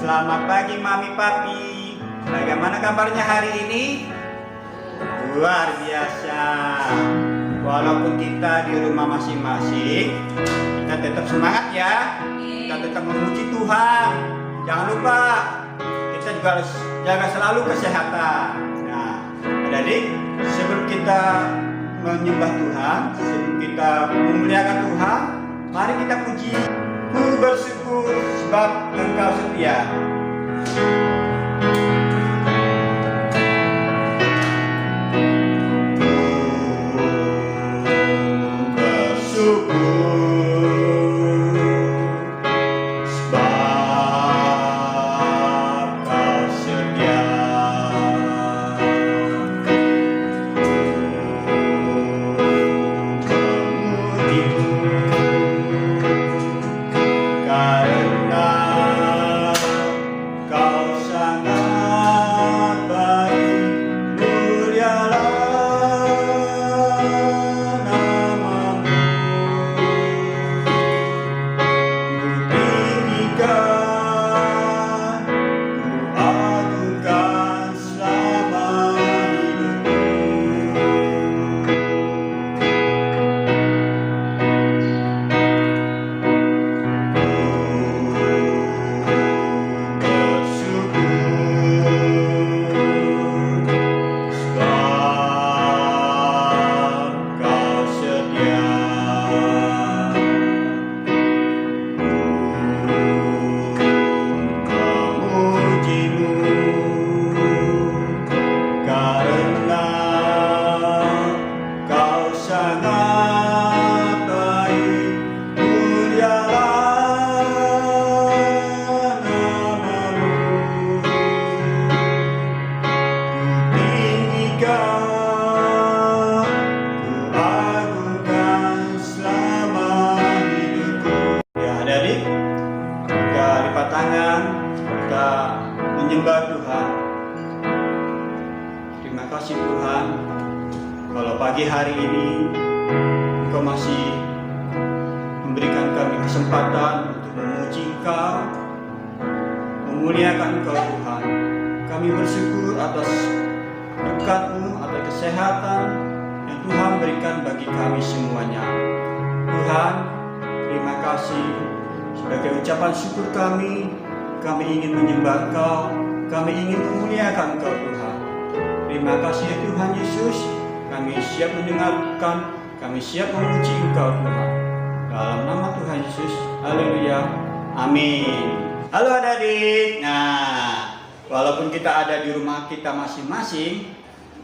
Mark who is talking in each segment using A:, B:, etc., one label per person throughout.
A: Selamat pagi Mami Papi. Bagaimana kabarnya hari ini? Luar biasa. Walaupun kita di rumah masing-masing, kita tetap semangat ya. Kita tetap memuji Tuhan. Jangan lupa kita juga harus jaga selalu kesehatan. Nah, adik-adik, sebelum kita menyembah Tuhan, sebelum kita memuliakan Tuhan, mari kita puji. Ku bersyukur sebab Engkau setia. Kita menyembah Tuhan. Terima kasih Tuhan, kalau pagi hari ini Engkau masih memberikan kami kesempatan untuk memuji Engkau, memuliakan Engkau Tuhan. Kami bersyukur atas berkat-Mu, atas kesehatan yang Tuhan berikan bagi kami semuanya. Tuhan, terima kasih. Sebagai ucapan syukur kami ingin menyembah Engkau, kami ingin memuliakan Engkau Tuhan. Terima kasih ya Tuhan Yesus, kami siap mendengarkan, kami siap memuji Engkau Tuhan. Dalam nama Tuhan Yesus, haleluya, amin. Halo adik-adik, nah walaupun kita ada di rumah kita masing-masing,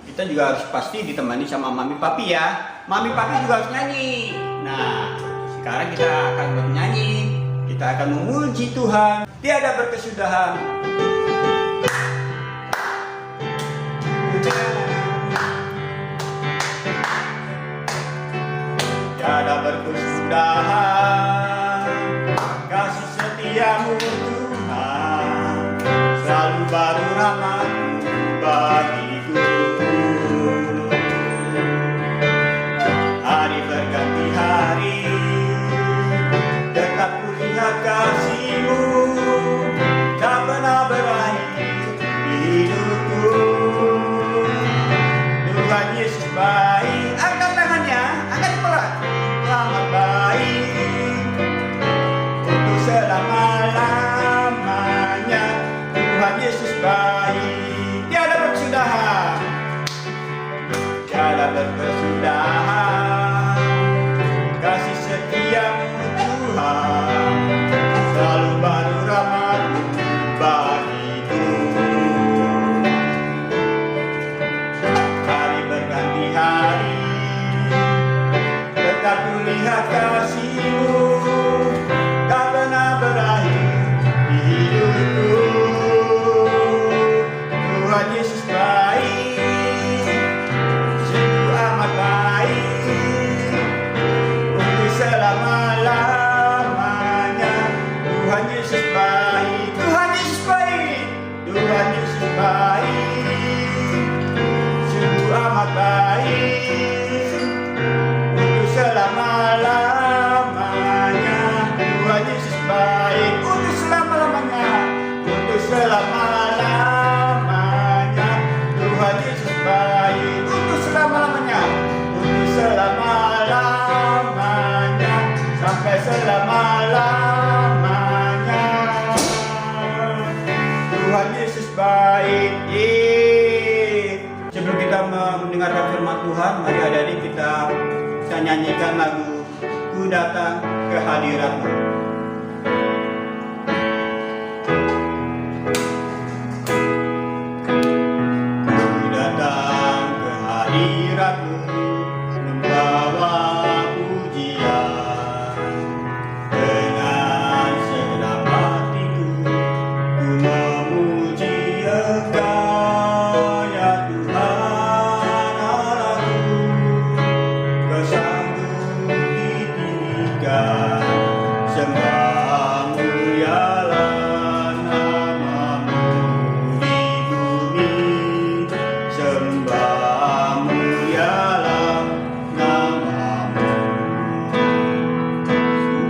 A: kita juga harus pasti ditemani sama Mami Papi ya. Mami Papi juga harus nyanyi. Nah, sekarang kita akan bernyanyi. Kita akan memuji Tuhan, tiada berkesudahan. Tiada berkesudahan, kasih setiamu Tuhan, selalu baru rahmat-Mu bagiku. Hari berganti hari, dekat lihat kasih-Mu, tak pernah berakhir di hidupku. Tuhan Yesus baik, angkat tangannya, angkat pelan. Selamat baik untuk selama-lamanya. Tuhan Yesus baik, tiada berkesudahan, tiada berkesudahan, kasih setia-Mu Tuhan, selalu baru rahmat-Mu bagiku. Hari berganti hari, tetap kulihat kasih-Mu, tak pernah berakhir di hidupku. Tuhan Yesus baik, sungguh amat baik untuk selama-lamanya. Tuhan Yesus baik, Tuhan Yesus baik, Tuhan Yesus baik, sungguh amat baik untuk selama-lamanya. Tuhan Yesus baik untuk selama-lamanya, untuk menyanyikan lagu Ku Datang ke Hadirat-Mu. Ku datang ke hadirat-Mu, membawa pujian. Dengan segenap hatiku, ku memuji Engkau, ya Tuhan Allahku. Kau sanggup ditinggikan, sembah mulialah nama-Mu di bumi, sembah mulialah nama-Mu.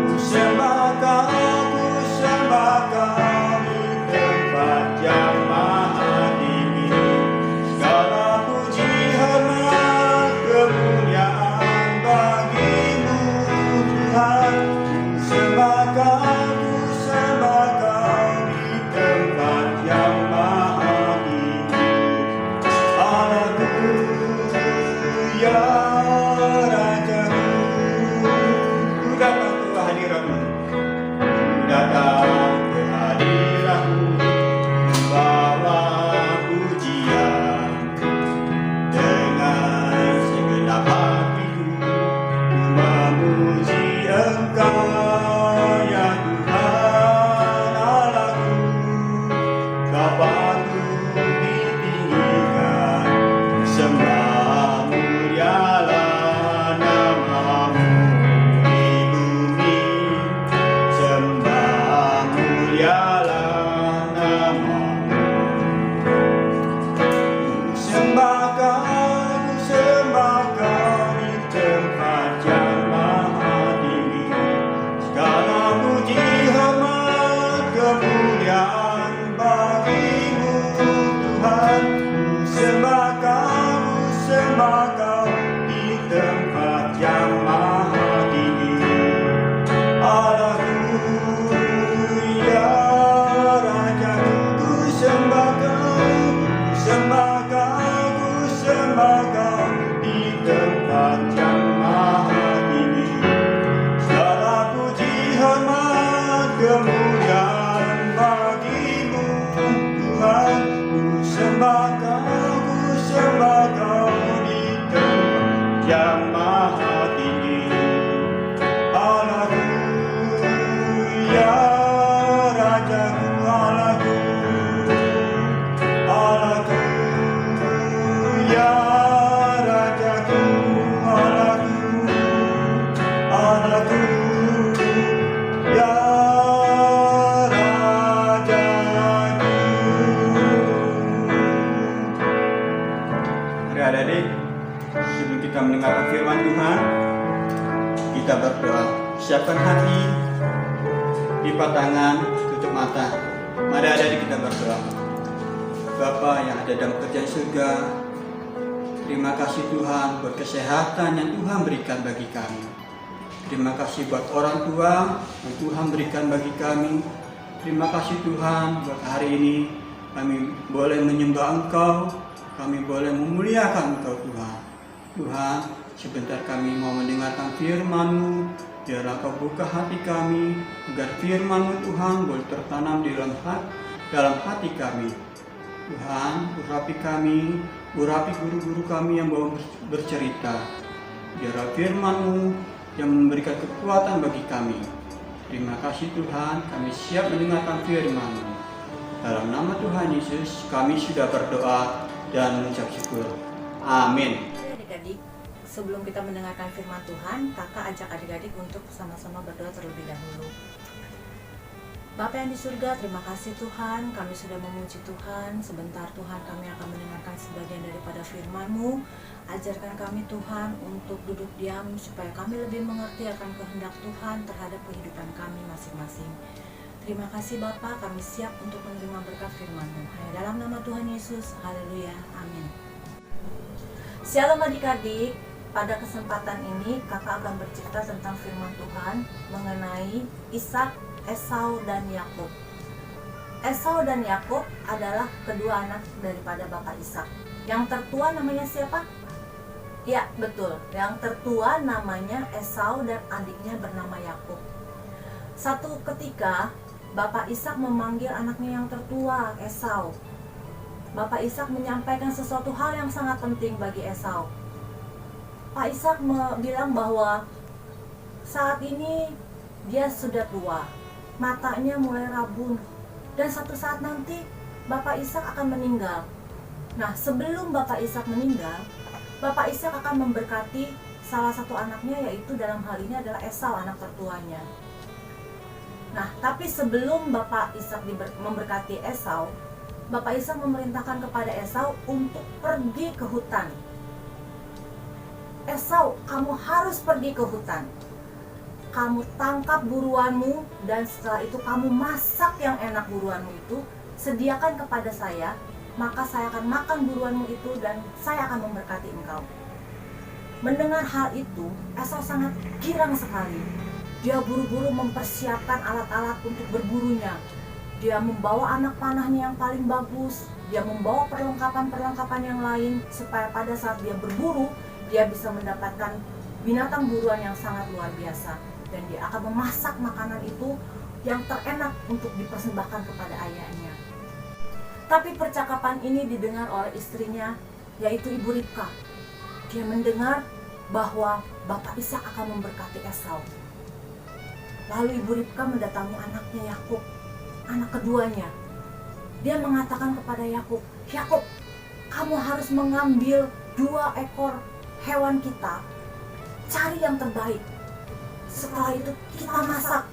A: Ku sembah Kau di tempat yang maha tinggi. Segala puji hormat kemuliaan bagi-Mu Tuhan. Ku sembah Kau di tempat yang maha tinggi. Allahku, ya Rajaku, ku datang ke hadirat-Mu. Ku datang ke hadirat-Mu, membawa pujian. Dengan segenap hatiku, ku memuji Engkau, ya Tuhan Allahku. Kau patut ditinggikan, sembah mulialah nama-Mu di bumi, sembah mulialah nama-Mu. Ku sembah Kau di tempat yang maha tinggi. Segala puji hormat kemuliaan bagi-Mu Tuhan. Ku sembah Kau di tempat yang maha tinggi. Allahku, ya Rajaku, ku sembah Kau di tempat yang maha tinggi. Segala puji hormat kemuliaan bagi-Mu Tuhan. Ku sembah Kau di tempat yang maha tinggi. Allahku, ya Rajaku, Allahku, ya Rajaku, Allahku, ya Rajaku. Adik-adik, sebelum kita mendengarkan firman Tuhan, kita berdoa. Siapkan hati, lipat tangan, tutup mata. Mari adik-adik kita berdoa. Bapa yang ada dalam kerajaan surga, terima kasih Tuhan buat kesehatan yang Tuhan berikan bagi kami. Terima kasih buat orang tua yang Tuhan berikan bagi kami. Terima kasih Tuhan buat hari ini kami boleh menyembah Engkau, kami boleh memuliakan Engkau Tuhan. Tuhan, sebentar kami mau mendengarkan firman-Mu. Biarlah Kau buka hati kami, agar firman-Mu Tuhan boleh tertanam di dalam hati kami. Tuhan, urapi kami, urapi guru-guru kami yang mau bercerita. Biarlah firman-Mu yang memberikan kekuatan bagi kami. Terima kasih Tuhan, kami siap mendengarkan firman-Mu. Dalam nama Tuhan Yesus, kami sudah berdoa dan mengucap syukur. Amin.
B: Adik-adik, sebelum kita mendengarkan firman Tuhan, kakak ajak adik-adik untuk sama-sama berdoa terlebih dahulu. Bapa yang di surga, terima kasih Tuhan, kami sudah memuji Tuhan. Sebentar Tuhan, kami akan mendengarkan sebagian daripada firman-Mu. Ajarkan kami Tuhan untuk duduk diam, supaya kami lebih mengerti akan kehendak Tuhan terhadap kehidupan kami masing-masing. Terima kasih Bapa, kami siap untuk menerima berkat firman-Mu. Hanya dalam nama Tuhan Yesus, haleluya, amin. Shalom adik-adik, pada kesempatan ini kakak akan bercerita tentang firman Tuhan mengenai Ishak, Esau dan Yakub. Esau dan Yakub adalah kedua anak daripada bapak Ishak. Yang tertua namanya siapa? Ya, betul. Yang tertua namanya Esau dan adiknya bernama Yakub. Satu ketika Bapak Ishak memanggil anaknya yang tertua, Esau. Bapak Ishak menyampaikan sesuatu hal yang sangat penting bagi Esau. Pak Ishak bilang bahwa saat ini dia sudah tua, matanya mulai rabun, dan satu saat nanti Bapak Ishak akan meninggal. Nah, sebelum Bapak Ishak meninggal, Bapak Ishak akan memberkati salah satu anaknya, yaitu dalam hal ini adalah Esau, anak tertuanya. Nah, tapi sebelum Bapak Ishak memberkati Esau, Bapak Ishak memerintahkan kepada Esau untuk pergi ke hutan. Esau, kamu harus pergi ke hutan. Kamu tangkap buruanmu, dan setelah itu kamu masak yang enak buruanmu itu, sediakan kepada saya, maka saya akan makan buruanmu itu dan saya akan memberkati engkau. Mendengar hal itu, Esau sangat girang sekali. Dia buru-buru mempersiapkan alat-alat untuk berburunya. Dia membawa anak panahnya yang paling bagus. Dia membawa perlengkapan-perlengkapan yang lain supaya pada saat dia berburu, dia bisa mendapatkan binatang buruan yang sangat luar biasa. Dan dia akan memasak makanan itu yang terenak untuk dipersembahkan kepada ayahnya. Tapi percakapan ini didengar oleh istrinya, yaitu Ibu Ribka. Dia mendengar bahwa Bapak Ishak akan memberkati Esau. Lalu Ibu Ribka mendatangi anaknya Yakub, anak keduanya. Dia mengatakan kepada Yakub, "Yakub, kamu harus mengambil 2 ekor hewan kita, cari yang terbaik. Setelah itu kita masak.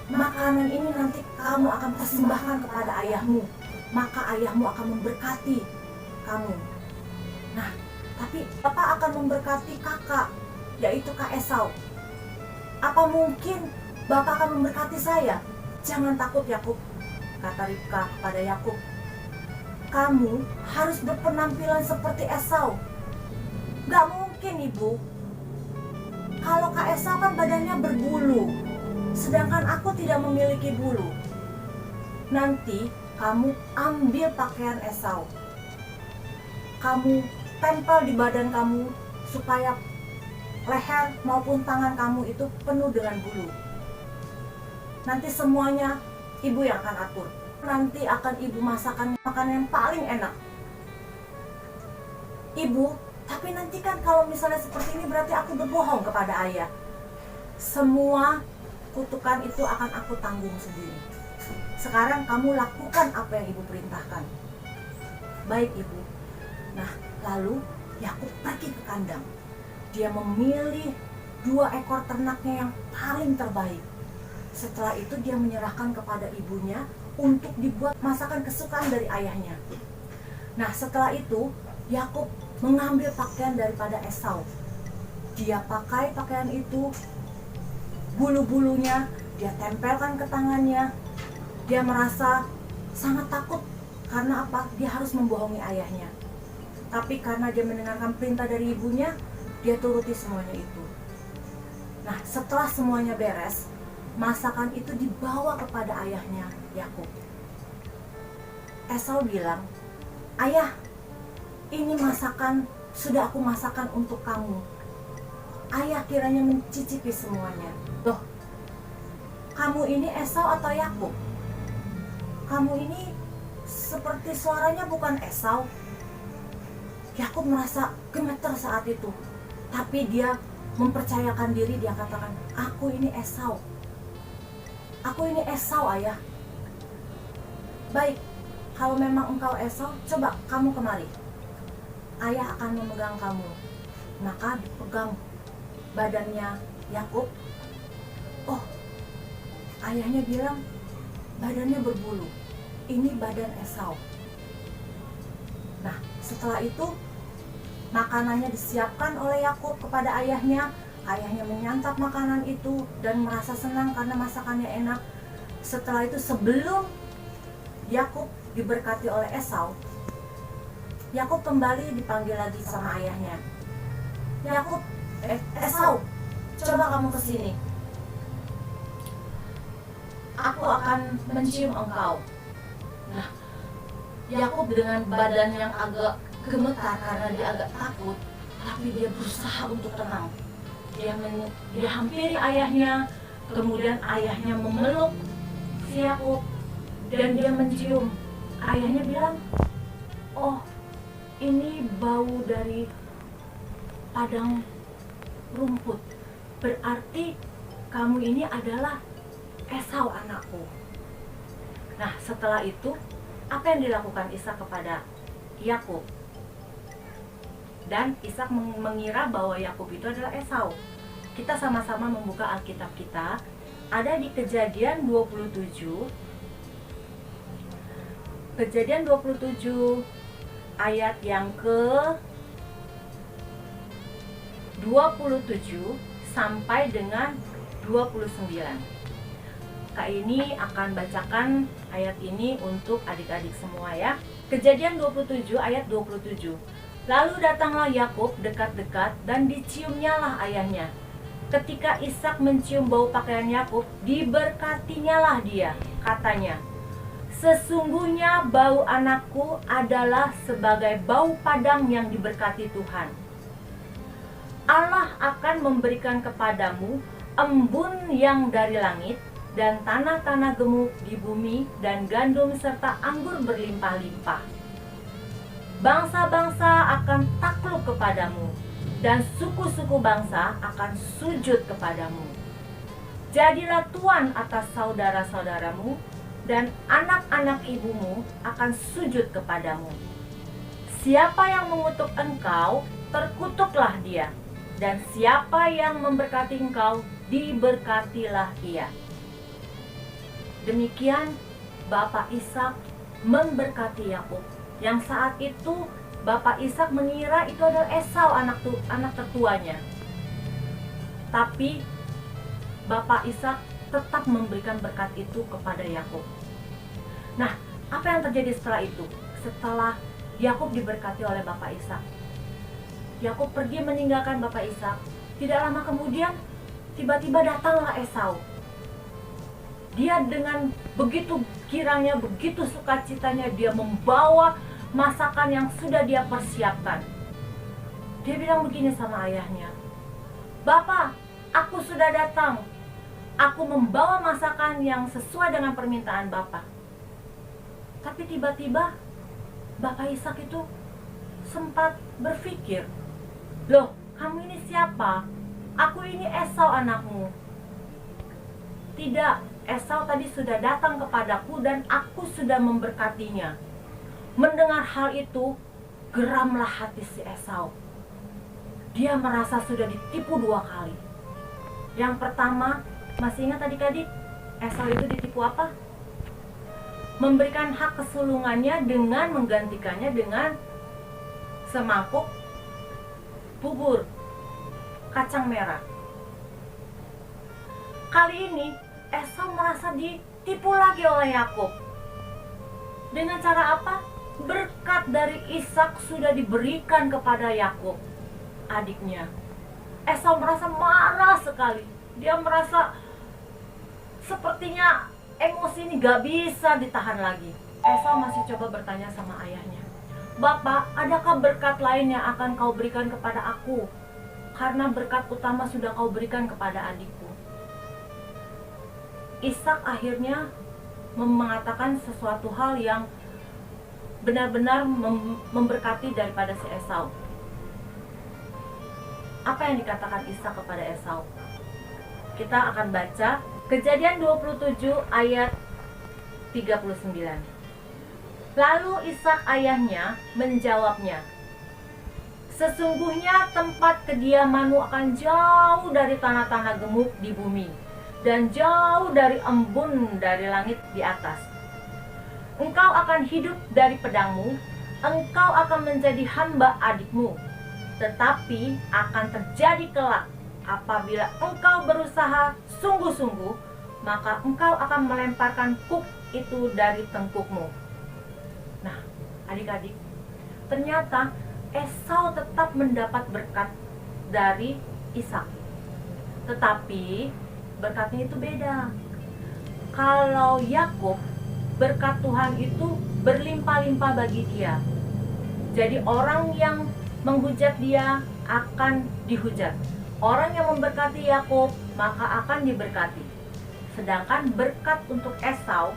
B: Makanan ini nanti kamu akan persembahkan kepada ayahmu. Maka ayahmu akan memberkati kamu." Nah, tapi Bapak akan memberkati kakak, yaitu Kak Esau. Apa mungkin Bapak akan memberkati saya? Jangan takut Yakub, kata Ribka kepada Yakub. Kamu harus berpenampilan seperti Esau. Gak mungkin, Ibu. Kalau Kak Esau kan badannya berbulu, sedangkan aku tidak memiliki bulu. Nanti kamu ambil pakaian Esau, kamu tempel di badan kamu supaya leher maupun tangan kamu itu penuh dengan bulu. Nanti semuanya Ibu yang akan atur. Nanti akan Ibu masakan makanan yang paling enak. Ibu, tapi nanti kan kalau misalnya seperti ini berarti aku berbohong kepada ayah. Semua kutukan itu akan aku tanggung sendiri. Sekarang kamu lakukan apa yang Ibu perintahkan. Baik, Ibu. Nah, lalu Yakub pergi ke kandang. Dia memilih 2 ekor ternaknya yang paling terbaik. Setelah itu dia menyerahkan kepada ibunya untuk dibuat masakan kesukaan dari ayahnya. Nah, setelah itu Yakub mengambil pakaian daripada Esau. Dia pakai pakaian itu, bulu-bulunya dia tempelkan ke tangannya. Dia merasa sangat takut karena apa? Dia harus membohongi ayahnya. Tapi karena dia mendengarkan perintah dari ibunya, dia turuti semuanya itu. Nah, setelah semuanya beres, masakan itu dibawa kepada ayahnya Yakub. Esau bilang, "Ayah, ini masakan sudah aku masakan untuk kamu." Ayah kiranya mencicipi semuanya. Loh, kamu ini Esau atau Yakub? Kamu ini seperti suaranya bukan Esau. Yakub merasa gemeter saat itu, tapi dia mempercayakan diri. Dia katakan, "Aku ini Esau. Aku ini Esau, ayah." "Baik, kalau memang engkau Esau, coba kamu kemari. Ayah akan memegang kamu." Maka dipegang badannya Yakub. Oh, ayahnya bilang badannya berbulu. Ini badan Esau. Nah, setelah itu makanannya disiapkan oleh Yakub kepada ayahnya. Ayahnya menyantap makanan itu dan merasa senang karena masakannya enak. Setelah itu, sebelum Yakub diberkati oleh Esau, Yakub kembali dipanggil lagi sama ayahnya. "Yakub, Esau, coba kamu kesini. Aku akan mencium engkau." Nah, Yakub dengan badan yang agak gemetar karena dia agak takut, Tapi dia berusaha untuk tenang. Dia hampiri ayahnya, kemudian ayahnya memeluk si Yakub dan dia mencium. Ayahnya bilang, "Oh, ini bau dari padang rumput. Berarti kamu ini adalah Esau anakku." Nah, setelah itu apa yang dilakukan Ishak kepada Yakub? Dan Ishak mengira bahwa Yakub itu adalah Esau. Kita sama-sama membuka Alkitab kita. Ada di Kejadian 27. Kejadian 27 ayat yang ke 27 sampai dengan 29. Kak ini akan bacakan ayat ini untuk adik-adik semua ya. Kejadian 27 ayat 27. Lalu datanglah Yakub dekat-dekat dan diciumnyalah ayahnya. Ketika Ishak mencium bau pakaian Yakub, diberkatinyalah dia. Katanya, "Sesungguhnya bau anakku adalah sebagai bau padang yang diberkati Tuhan. Allah akan memberikan kepadamu embun yang dari langit dan tanah-tanah gemuk di bumi dan gandum serta anggur berlimpah-limpah. Bangsa-bangsa akan takluk kepadamu dan suku-suku bangsa akan sujud kepadamu. Jadilah tuan atas saudara-saudaramu dan anak-anak ibumu akan sujud kepadamu. Siapa yang mengutuk engkau, terkutuklah dia. Dan siapa yang memberkati engkau, diberkatilah ia." Demikian Bapak Ishak memberkati Yakub. Yang saat itu Bapak Ishak mengira itu adalah Esau anak tertuanya. Tapi Bapak Ishak tetap memberikan berkat itu kepada Yakub. Nah, apa yang terjadi setelah itu? Setelah Yakub diberkati oleh Bapak Ishak, Yakub pergi meninggalkan Bapak Ishak. Tidak lama kemudian, tiba-tiba datanglah Esau. Dia dengan begitu girangnya, begitu sukacitanya, dia membawa masakan yang sudah dia persiapkan. Dia bilang begini sama ayahnya, "Bapak, aku sudah datang. Aku membawa masakan yang sesuai dengan permintaan Bapak." Tapi tiba-tiba Bapak Ishak itu sempat berpikir, "Loh, kamu ini siapa? Aku ini Esau anakmu." "Tidak, Esau tadi sudah datang kepadaku dan aku sudah memberkatinya." Mendengar hal itu, geramlah hati si Esau. Dia merasa sudah ditipu 2 kali. Yang pertama, masih ingat adik-adik, Esau itu ditipu apa? Memberikan hak kesulungannya dengan menggantikannya dengan semangkuk bubur kacang merah. Kali ini Esau merasa ditipu lagi oleh Yakub. Dengan cara apa? Berkat dari Ishak sudah diberikan kepada Yakub, adiknya. Esau merasa marah sekali. Dia merasa sepertinya emosi ini gak bisa ditahan lagi. Esau masih coba bertanya sama ayahnya, "Bapak, adakah berkat lain yang akan kau berikan kepada aku? Karena berkat utama sudah kau berikan kepada adikku." Ishak akhirnya mengatakan sesuatu hal yang benar-benar memberkati daripada si Esau. Apa yang dikatakan Ishak kepada Esau? Kita akan baca Kejadian 27 ayat 39. Lalu Ishak ayahnya menjawabnya, "Sesungguhnya tempat kediamanmu akan jauh dari tanah-tanah gemuk di bumi dan jauh dari embun dari langit di atas. Engkau akan hidup dari pedangmu, engkau akan menjadi hamba adikmu. Tetapi akan terjadi kelak, apabila engkau berusaha sungguh-sungguh, maka engkau akan melemparkan kuk itu dari tengkukmu." Nah, adik-adik, ternyata Esau tetap mendapat berkat dari Ishak. Tetapi berkatnya itu beda. Kalau Yakub, berkat Tuhan itu berlimpah-limpah bagi dia. Jadi orang yang menghujat dia akan dihujat. Orang yang memberkati Yakub, maka akan diberkati. Sedangkan berkat untuk Esau,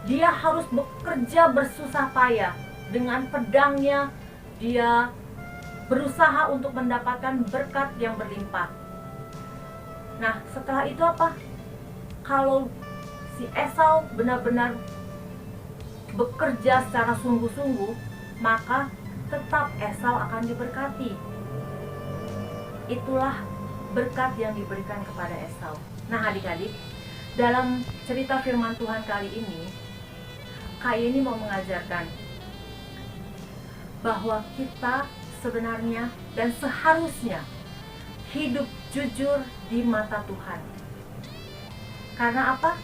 B: dia harus bekerja bersusah payah. Dengan pedangnya, dia berusaha untuk mendapatkan berkat yang berlimpah. Nah, setelah itu apa? Kalau si Esau benar-benar bekerja secara sungguh-sungguh, maka tetap Esau akan diberkati. Itulah berkat yang diberikan kepada Esau. Nah, adik-adik, dalam cerita firman Tuhan kali ini, Kak ini mau mengajarkan bahwa kita sebenarnya dan seharusnya hidup jujur di mata Tuhan. Karena apa?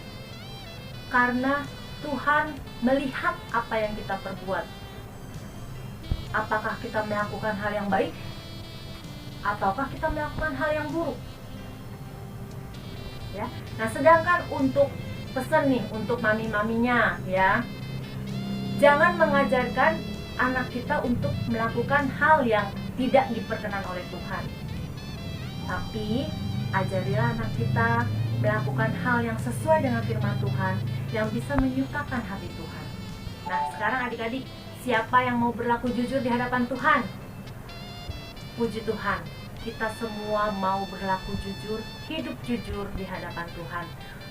B: Karena Tuhan melihat apa yang kita perbuat. Apakah kita melakukan hal yang baik ataukah kita melakukan hal yang buruk? Ya. Nah, sedangkan untuk pesan nih untuk mami-maminya, ya, jangan mengajarkan anak kita untuk melakukan hal yang tidak diperkenan oleh Tuhan. Tapi ajarilah anak kita melakukan hal yang sesuai dengan firman Tuhan, yang bisa menyukakan hati Tuhan. Nah, sekarang adik-adik, siapa yang mau berlaku jujur di hadapan Tuhan? Puji Tuhan, kita semua mau berlaku jujur, hidup jujur di hadapan Tuhan.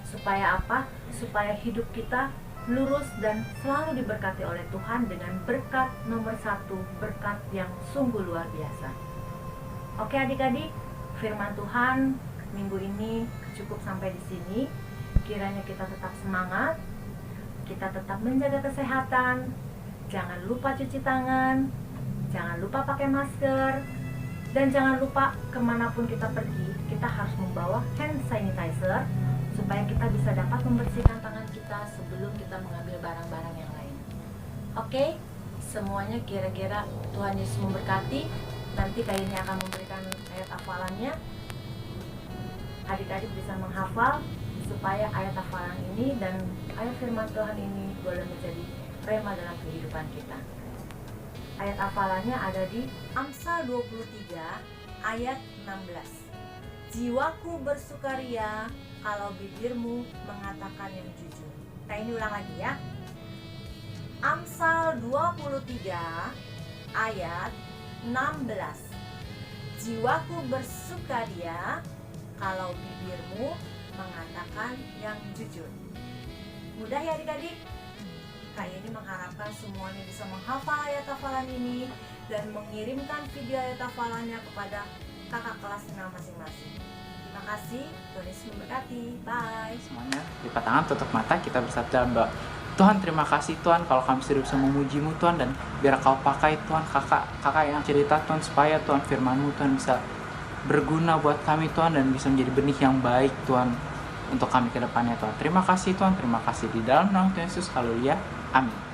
B: Supaya apa? Supaya hidup kita lurus dan selalu diberkati oleh Tuhan dengan berkat nomor 1, berkat yang sungguh luar biasa. Oke adik-adik, firman Tuhan minggu ini cukup sampai di sini. Kiranya kita tetap semangat, kita tetap menjaga kesehatan, jangan lupa cuci tangan, jangan lupa pakai masker, dan jangan lupa kemanapun kita pergi, kita harus membawa hand sanitizer supaya kita bisa dapat membersihkan tangan kita sebelum kita mengambil barang-barang yang lain. Oke, semuanya kira-kira Tuhan Yesus memberkati. Nanti kayaknya akan memberikan ayat hafalannya. Adik-adik bisa menghafal supaya ayat hafalan ini dan ayat firman Tuhan ini boleh menjadi rema dalam kehidupan kita. Ayat hafalannya ada di Amsal 23 ayat 16. Jiwaku bersukaria kalau bibirmu mengatakan yang jujur. Nah, ini ulang lagi ya. Amsal 23 ayat 16. Jiwaku bersukaria kalau bibirmu mengatakan yang jujur. Mudah ya adik-adik? Kak ini mengharapkan semuanya bisa menghafal ayat hafalan ini dan mengirimkan video ayat hafalannya kepada kakak kelasnya masing-masing. Terima kasih, Tuhan Yesus memberkati. Bye.
C: Semuanya lipat tangan, tutup mata, kita bersatu dalam doa. Tuhan, terima kasih Tuhan kalau kami sudah bisa memuji-Mu Tuhan, dan biar Kau pakai Tuhan kakak yang cerita Tuhan, supaya Tuhan firman-Mu Tuhan bisa berguna buat kami Tuhan, dan bisa menjadi benih yang baik Tuhan untuk kami ke depannya Tuhan. Terima kasih Tuhan, terima kasih di dalam nama Tuhan Yesus. Haleluya. Amin.